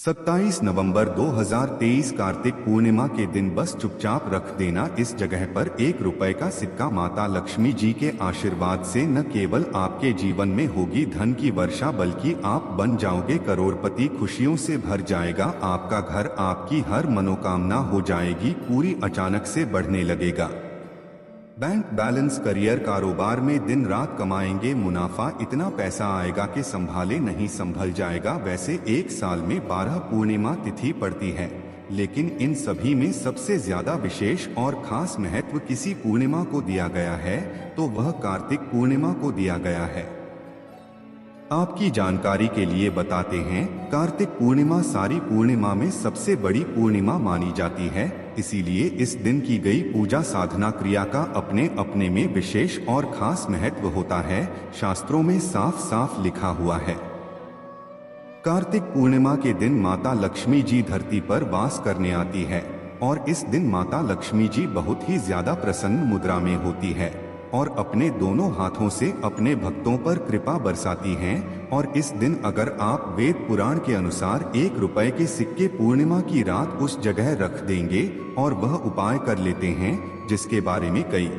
27 नवंबर 2023 कार्तिक पूर्णिमा के दिन बस चुपचाप रख देना इस जगह पर 1 रुपए का सिक्का। माता लक्ष्मी जी के आशीर्वाद से न केवल आपके जीवन में होगी धन की वर्षा बल्कि आप बन जाओगे करोड़पति। खुशियों से भर जाएगा आपका घर, आपकी हर मनोकामना हो जाएगी पूरी, अचानक से बढ़ने लगेगा बैंक बैलेंस। करियर, कारोबार में दिन रात कमाएंगे मुनाफा, इतना पैसा आएगा कि संभाले नहीं संभल जाएगा। वैसे एक साल में 12 पूर्णिमा तिथि पड़ती है, लेकिन इन सभी में सबसे ज्यादा विशेष और खास महत्व किसी पूर्णिमा को दिया गया है, तो वह कार्तिक पूर्णिमा को दिया गया है। आपकी जानकारी के लिए बताते हैं, कार्तिक पूर्णिमा सारी पूर्णिमा में सबसे बड़ी पूर्णिमा मानी जाती है, इसीलिए इस दिन की गई पूजा साधना क्रिया का अपने अपने में विशेष और खास महत्व होता है। शास्त्रों में साफ साफ लिखा हुआ है, कार्तिक पूर्णिमा के दिन माता लक्ष्मी जी धरती पर वास करने आती है और इस दिन माता लक्ष्मी जी बहुत ही ज्यादा प्रसन्न मुद्रा में होती है और अपने दोनों हाथों से अपने भक्तों पर कृपा बरसाती हैं। और इस दिन अगर आप वेद पुराण के अनुसार 1 रुपए के सिक्के पूर्णिमा की रात उस जगह रख देंगे और वह उपाय कर लेते हैं जिसके बारे में कई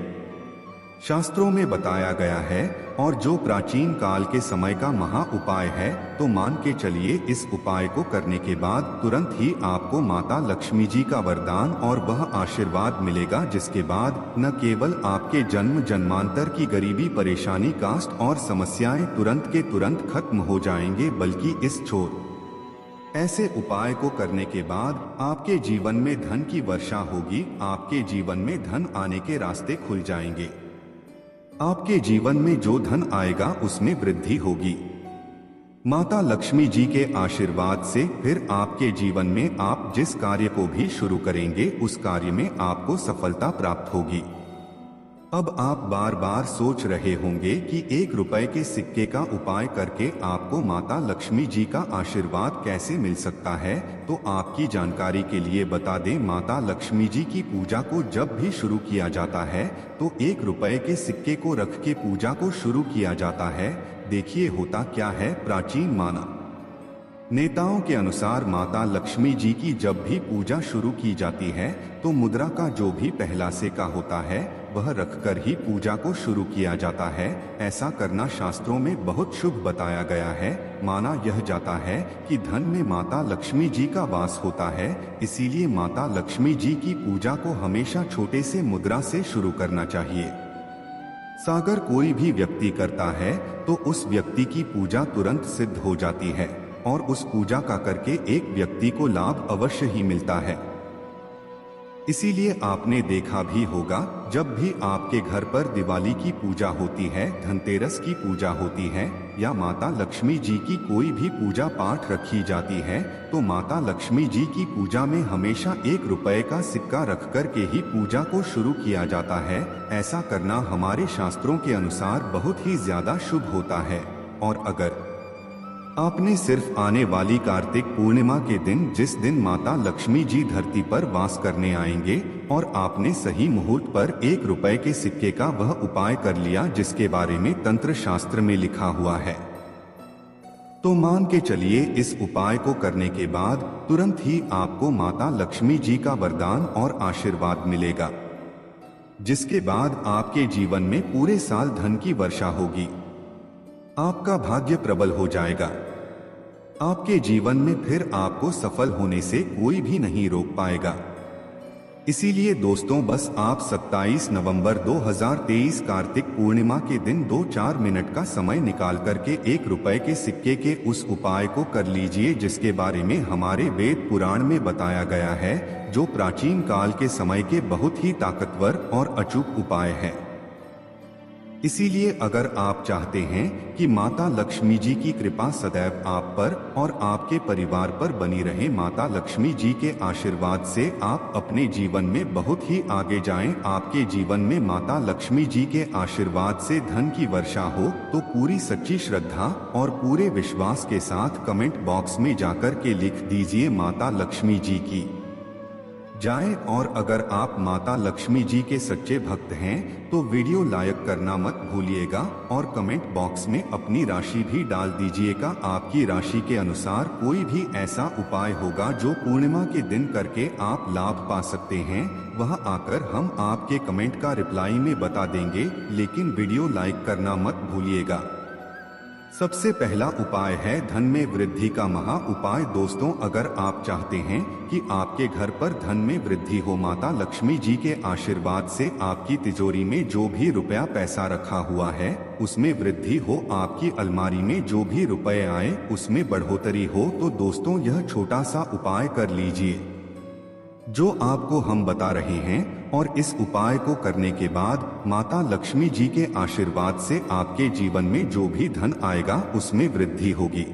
शास्त्रों में बताया गया है और जो प्राचीन काल के समय का महा उपाय है, तो मान के चलिए इस उपाय को करने के बाद तुरंत ही आपको माता लक्ष्मी जी का वरदान और वह आशीर्वाद मिलेगा, जिसके बाद न केवल आपके जन्म जन्मांतर की गरीबी, परेशानी, कास्ट और समस्याएं तुरंत के तुरंत खत्म हो जाएंगे, बल्कि इस छोर ऐसे उपाय को करने के बाद आपके जीवन में धन की वर्षा होगी। आपके जीवन में धन आने के रास्ते खुल जाएंगे। आपके जीवन में जो धन आएगा उसमें वृद्धि होगी माता लक्ष्मी जी के आशीर्वाद से। फिर आपके जीवन में आप जिस कार्य को भी शुरू करेंगे उस कार्य में आपको सफलता प्राप्त होगी। अब आप बार बार सोच रहे होंगे कि 1 रुपए के सिक्के का उपाय करके आपको माता लक्ष्मी जी का आशीर्वाद कैसे मिल सकता है, तो आपकी जानकारी के लिए बता दें, माता लक्ष्मी जी की पूजा को जब भी शुरू किया जाता है तो 1 रुपए के सिक्के को रख के पूजा को शुरू किया जाता है। देखिए होता क्या है, प्राचीन माना नेताओं के अनुसार माता लक्ष्मी जी की जब भी पूजा शुरू की जाती है तो मुद्रा का जो भी पहला सिक्का होता है वह रखकर ही पूजा को शुरू किया जाता है। ऐसा करना शास्त्रों में बहुत शुभ बताया गया है। माना यह जाता है कि धन में माता लक्ष्मी जी का वास होता है, इसीलिए माता लक्ष्मी जी की पूजा को हमेशा छोटे से मुद्रा से शुरू करना चाहिए। सागर कोई भी व्यक्ति करता है तो उस व्यक्ति की पूजा तुरंत सिद्ध हो जाती है और उस पूजा का करके एक व्यक्ति को लाभ अवश्य ही मिलता है। इसीलिए आपने देखा भी होगा, जब भी आपके घर पर दिवाली की पूजा होती है, धनतेरस की पूजा होती है या माता लक्ष्मी जी की कोई भी पूजा पाठ रखी जाती है, तो माता लक्ष्मी जी की पूजा में हमेशा 1 रुपए का सिक्का रख कर के ही पूजा को शुरू किया जाता है। ऐसा करना हमारे शास्त्रों के अनुसार बहुत ही ज्यादा शुभ होता है। और अगर आपने सिर्फ आने वाली कार्तिक पूर्णिमा के दिन, जिस दिन माता लक्ष्मी जी धरती पर वास करने आएंगे, और आपने सही मुहूर्त पर 1 रुपए के सिक्के का वह उपाय कर लिया जिसके बारे में तंत्र शास्त्र में लिखा हुआ है, तो मान के चलिए इस उपाय को करने के बाद तुरंत ही आपको माता लक्ष्मी जी का वरदान और आशीर्वाद मिलेगा, जिसके बाद आपके जीवन में पूरे साल धन की वर्षा होगी। आपका भाग्य प्रबल हो जाएगा। आपके जीवन में फिर आपको सफल होने से कोई भी नहीं रोक पाएगा। इसीलिए दोस्तों, बस आप 27 नवंबर 2023 कार्तिक पूर्णिमा के दिन 2-4 मिनट का समय निकाल करके 1 रुपए के सिक्के के उस उपाय को कर लीजिए, जिसके बारे में हमारे वेद पुराण में बताया गया है, जो प्राचीन काल के समय के बहुत ही ताकतवर और अचूक उपाय है। इसीलिए अगर आप चाहते हैं कि माता लक्ष्मी जी की कृपा सदैव आप पर और आपके परिवार पर बनी रहे, माता लक्ष्मी जी के आशीर्वाद से आप अपने जीवन में बहुत ही आगे जाएं, आपके जीवन में माता लक्ष्मी जी के आशीर्वाद से धन की वर्षा हो, तो पूरी सच्ची श्रद्धा और पूरे विश्वास के साथ कमेंट बॉक्स में जाकर के लिख दीजिए, माता लक्ष्मी जी की जाए। और अगर आप माता लक्ष्मी जी के सच्चे भक्त हैं तो वीडियो लाइक करना मत भूलिएगा और कमेंट बॉक्स में अपनी राशि भी डाल दीजिएगा। आपकी राशि के अनुसार कोई भी ऐसा उपाय होगा जो पूर्णिमा के दिन करके आप लाभ पा सकते हैं, वह आकर हम आपके कमेंट का रिप्लाई में बता देंगे, लेकिन वीडियो लाइक करना मत भूलिएगा। सबसे पहला उपाय है धन में वृद्धि का महा उपाय। दोस्तों, अगर आप चाहते हैं कि आपके घर पर धन में वृद्धि हो, माता लक्ष्मी जी के आशीर्वाद से आपकी तिजोरी में जो भी रुपया पैसा रखा हुआ है उसमें वृद्धि हो, आपकी अलमारी में जो भी रुपए आए उसमें बढ़ोतरी हो, तो दोस्तों यह छोटा सा उपाय कर लीजिए जो आपको हम बता रहे हैं। और इस उपाय को करने के बाद माता लक्ष्मी जी के आशीर्वाद से आपके जीवन में जो भी धन आएगा उसमें वृद्धि होगी,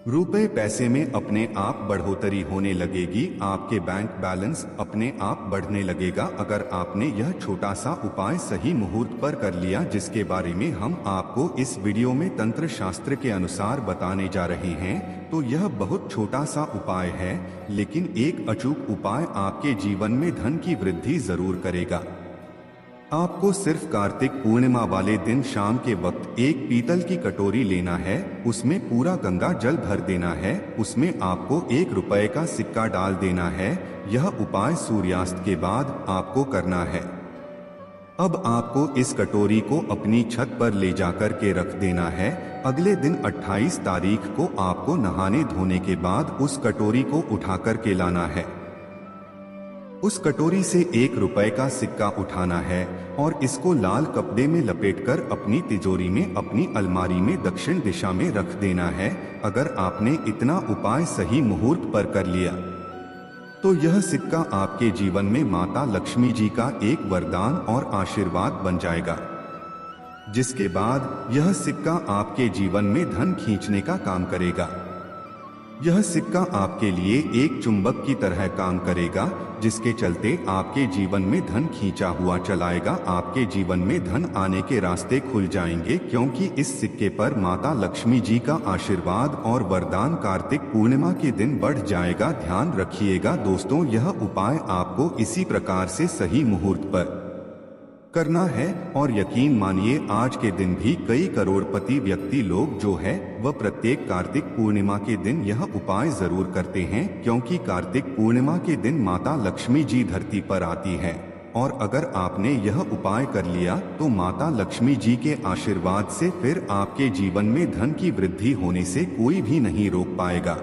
रुपए पैसे में अपने आप बढ़ोतरी होने लगेगी, आपके बैंक बैलेंस अपने आप बढ़ने लगेगा। अगर आपने यह छोटा सा उपाय सही मुहूर्त पर कर लिया, जिसके बारे में हम आपको इस वीडियो में तंत्र शास्त्र के अनुसार बताने जा रहे हैं, तो यह बहुत छोटा सा उपाय है, लेकिन एक अचूक उपाय आपके जीवन में धन की वृद्धि जरूर करेगा। आपको सिर्फ कार्तिक पूर्णिमा वाले दिन शाम के वक्त एक पीतल की कटोरी लेना है, उसमें पूरा गंगा जल भर देना है, उसमें आपको 1 रुपए का सिक्का डाल देना है। यह उपाय सूर्यास्त के बाद आपको करना है। अब आपको इस कटोरी को अपनी छत पर ले जाकर के रख देना है। अगले दिन 28 तारीख को आपको नहाने धोने के बाद उस कटोरी को उठाकर के लाना है। उस कटोरी से 1 रुपए का सिक्का उठाना है और इसको लाल कपड़े में लपेटकर अपनी तिजोरी में, अपनी अलमारी में दक्षिण दिशा में रख देना है। अगर आपने इतना उपाय सही मुहूर्त पर कर लिया तो यह सिक्का आपके जीवन में माता लक्ष्मी जी का एक वरदान और आशीर्वाद बन जाएगा, जिसके बाद यह सिक्का आपके जीवन में धन खींचने का काम करेगा। यह सिक्का आपके लिए एक चुंबक की तरह काम करेगा, जिसके चलते आपके जीवन में धन खींचा हुआ चलाएगा। आपके जीवन में धन आने के रास्ते खुल जाएंगे, क्योंकि इस सिक्के पर माता लक्ष्मी जी का आशीर्वाद और वरदान कार्तिक पूर्णिमा के दिन बढ़ जाएगा। ध्यान रखिएगा दोस्तों, यह उपाय आपको इसी प्रकार से सही मुहूर्त पर करना है। और यकीन मानिए, आज के दिन भी कई करोड़पति व्यक्ति लोग जो है वह प्रत्येक कार्तिक पूर्णिमा के दिन यह उपाय जरूर करते हैं, क्योंकि कार्तिक पूर्णिमा के दिन माता लक्ष्मी जी धरती पर आती है। और अगर आपने यह उपाय कर लिया तो माता लक्ष्मी जी के आशीर्वाद से फिर आपके जीवन में धन की वृद्धि होने से कोई भी नहीं रोक पाएगा।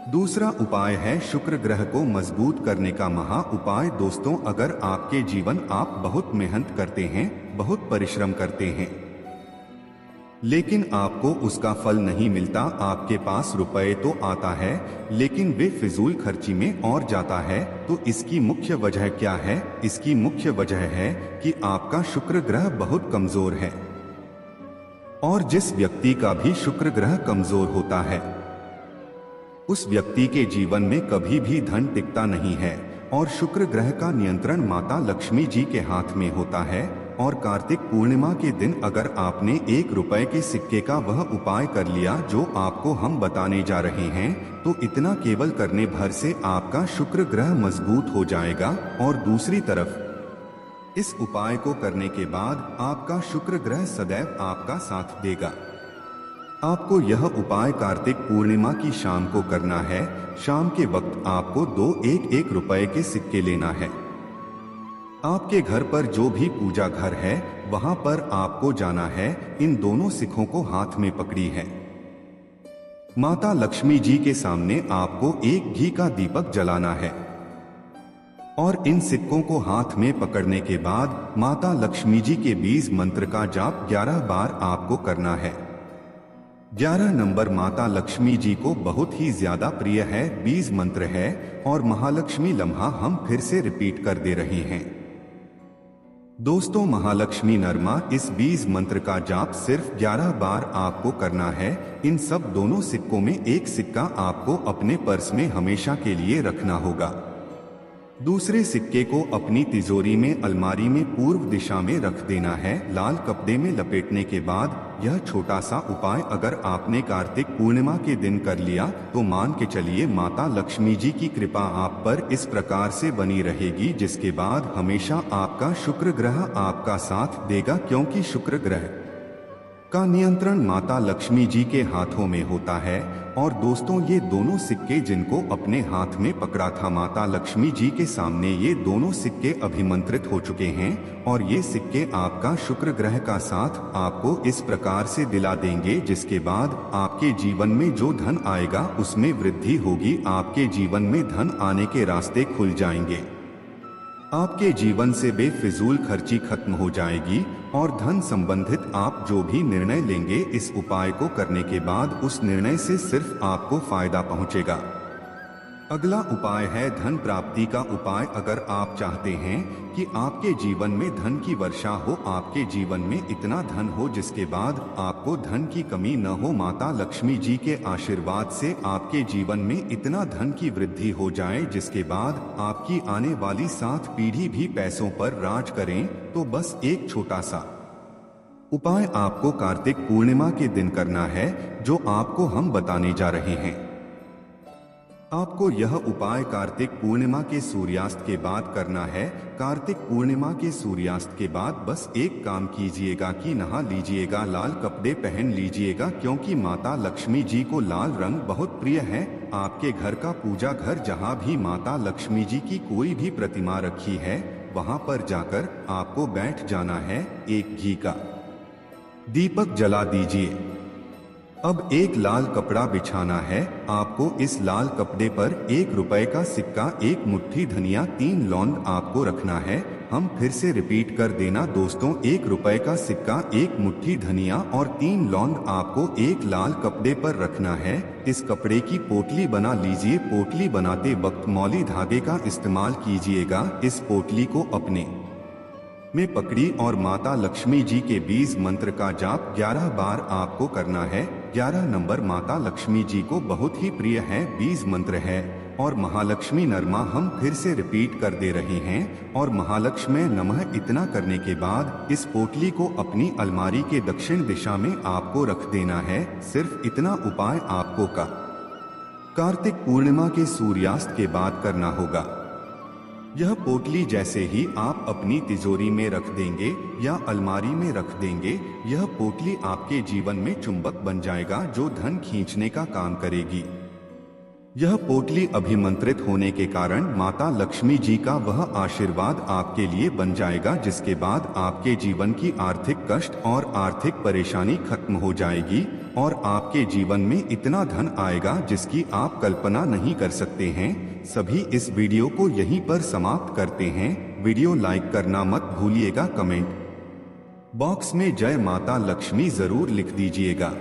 दूसरा उपाय है शुक्र ग्रह को मजबूत करने का महा उपाय। दोस्तों, अगर आपके जीवन आप बहुत मेहनत करते हैं, बहुत परिश्रम करते हैं, लेकिन आपको उसका फल नहीं मिलता, आपके पास रुपए तो आता है लेकिन वे फिजूल खर्ची में और जाता है, तो इसकी मुख्य वजह क्या है? इसकी मुख्य वजह है कि आपका शुक्र ग्रह बहुत कमजोर है। और जिस व्यक्ति का भी शुक्र ग्रह कमजोर होता है उस व्यक्ति के जीवन में कभी भी धन टिकता नहीं है। और शुक्र ग्रह का नियंत्रण माता लक्ष्मी जी के हाथ में होता है। और कार्तिक पूर्णिमा के दिन अगर आपने 1 रुपए के सिक्के का वह उपाय कर लिया जो आपको हम बताने जा रहे हैं, तो इतना केवल करने भर से आपका शुक्र ग्रह मजबूत हो जाएगा। और दूसरी तरफ इस उपाय को करने के बाद आपका शुक्र ग्रह सदैव आपका साथ देगा। आपको यह उपाय कार्तिक पूर्णिमा की शाम को करना है। शाम के वक्त आपको 2 1 रुपए के सिक्के लेना है। आपके घर पर जो भी पूजा घर है वहां पर आपको जाना है। इन दोनों सिक्कों को हाथ में पकड़ी है। माता लक्ष्मी जी के सामने आपको एक घी का दीपक जलाना है। और इन सिक्कों को हाथ में पकड़ने के बाद माता लक्ष्मी जी के बीज मंत्र का जाप 11 बार आपको करना है। 11 नंबर माता लक्ष्मी जी को बहुत ही ज्यादा प्रिय है, बीज मंत्र है। और महालक्ष्मी लम्हा हम फिर से रिपीट कर दे रहे हैं। दोस्तों, महालक्ष्मी नरमा इस बीज मंत्र का जाप सिर्फ 11 बार आपको करना है। इन सब दोनों सिक्कों में एक सिक्का आपको अपने पर्स में हमेशा के लिए रखना होगा। दूसरे सिक्के को अपनी तिजोरी में अलमारी में पूर्व दिशा में रख देना है। लाल कपड़े में लपेटने के बाद यह छोटा सा उपाय अगर आपने कार्तिक पूर्णिमा के दिन कर लिया तो मान के चलिए माता लक्ष्मी जी की कृपा आप पर इस प्रकार से बनी रहेगी, जिसके बाद हमेशा आपका शुक्र ग्रह आपका साथ देगा, क्योंकि शुक्र ग्रह का नियंत्रण माता लक्ष्मी जी के हाथों में होता है। और दोस्तों, ये दोनों सिक्के जिनको अपने हाथ में पकड़ा था माता लक्ष्मी जी के सामने, ये दोनों सिक्के अभिमंत्रित हो चुके हैं और ये सिक्के आपका शुक्र ग्रह का साथ आपको इस प्रकार से दिला देंगे, जिसके बाद आपके जीवन में जो धन आएगा उसमें वृद्धि होगी, आपके जीवन में धन आने के रास्ते खुल जाएंगे, आपके जीवन से बेफिजूल खर्ची खत्म हो जाएगी और धन संबंधित आप जो भी निर्णय लेंगे इस उपाय को करने के बाद उस निर्णय से सिर्फ आपको फायदा पहुंचेगा। अगला उपाय है धन प्राप्ति का उपाय। अगर आप चाहते हैं कि आपके जीवन में धन की वर्षा हो, आपके जीवन में इतना धन हो जिसके बाद आपको धन की कमी न हो, माता लक्ष्मी जी के आशीर्वाद से आपके जीवन में इतना धन की वृद्धि हो जाए जिसके बाद आपकी आने वाली 7 पीढ़ी भी पैसों पर राज करें, तो बस एक छोटा सा उपाय आपको कार्तिक पूर्णिमा के दिन करना है, जो आपको हम बताने जा रहे हैं। आपको यह उपाय कार्तिक पूर्णिमा के सूर्यास्त के बाद करना है। कार्तिक पूर्णिमा के सूर्यास्त के बाद बस एक काम कीजिएगा कि नहा लीजिएगा, लाल कपड़े पहन लीजिएगा, क्योंकि माता लक्ष्मी जी को लाल रंग बहुत प्रिय है। आपके घर का पूजा घर जहां भी माता लक्ष्मी जी की कोई भी प्रतिमा रखी है वहां पर जाकर आपको बैठ जाना है, एक घी का दीपक जला दीजिए। अब एक लाल कपड़ा बिछाना है। आपको इस लाल कपड़े पर 1 रुपए का सिक्का, 1 मुट्ठी धनिया, 3 लौंग आपको रखना है। हम फिर से रिपीट कर देना दोस्तों, 1 रुपए का सिक्का, 1 मुट्ठी धनिया और 3 लौंग आपको एक लाल कपड़े पर रखना है। इस कपड़े की पोटली बना लीजिए। पोटली बनाते वक्त मौली धागे का इस्तेमाल कीजिएगा। इस पोटली को अपने में पकड़ी और माता लक्ष्मी जी के बीज मंत्र का जाप 11 बार आपको करना है। 11 नंबर माता लक्ष्मी जी को बहुत ही प्रिय है, बीज मंत्र है और महालक्ष्मी नरमा हम फिर से रिपीट कर दे रहे हैं। और महालक्ष्मी नमः इतना करने के बाद इस पोटली को अपनी अलमारी के दक्षिण दिशा में आपको रख देना है। सिर्फ इतना उपाय आपको कार्तिक पूर्णिमा के सूर्यास्त के बाद करना होगा। यह पोटली जैसे ही आप अपनी तिजोरी में रख देंगे या अलमारी में रख देंगे, यह पोटली आपके जीवन में चुंबक बन जाएगा जो धन खींचने का काम करेगी। यह पोटली अभिमंत्रित होने के कारण माता लक्ष्मी जी का वह आशीर्वाद आपके लिए बन जाएगा, जिसके बाद आपके जीवन की आर्थिक कष्ट और आर्थिक परेशानी खत्म हो जाएगी और आपके जीवन में इतना धन आएगा जिसकी आप कल्पना नहीं कर सकते हैं। सभी इस वीडियो को यहीं पर समाप्त करते हैं। वीडियो लाइक करना मत भूलिएगा, कमेंट बॉक्स में जय माता लक्ष्मी जरूर लिख दीजिएगा।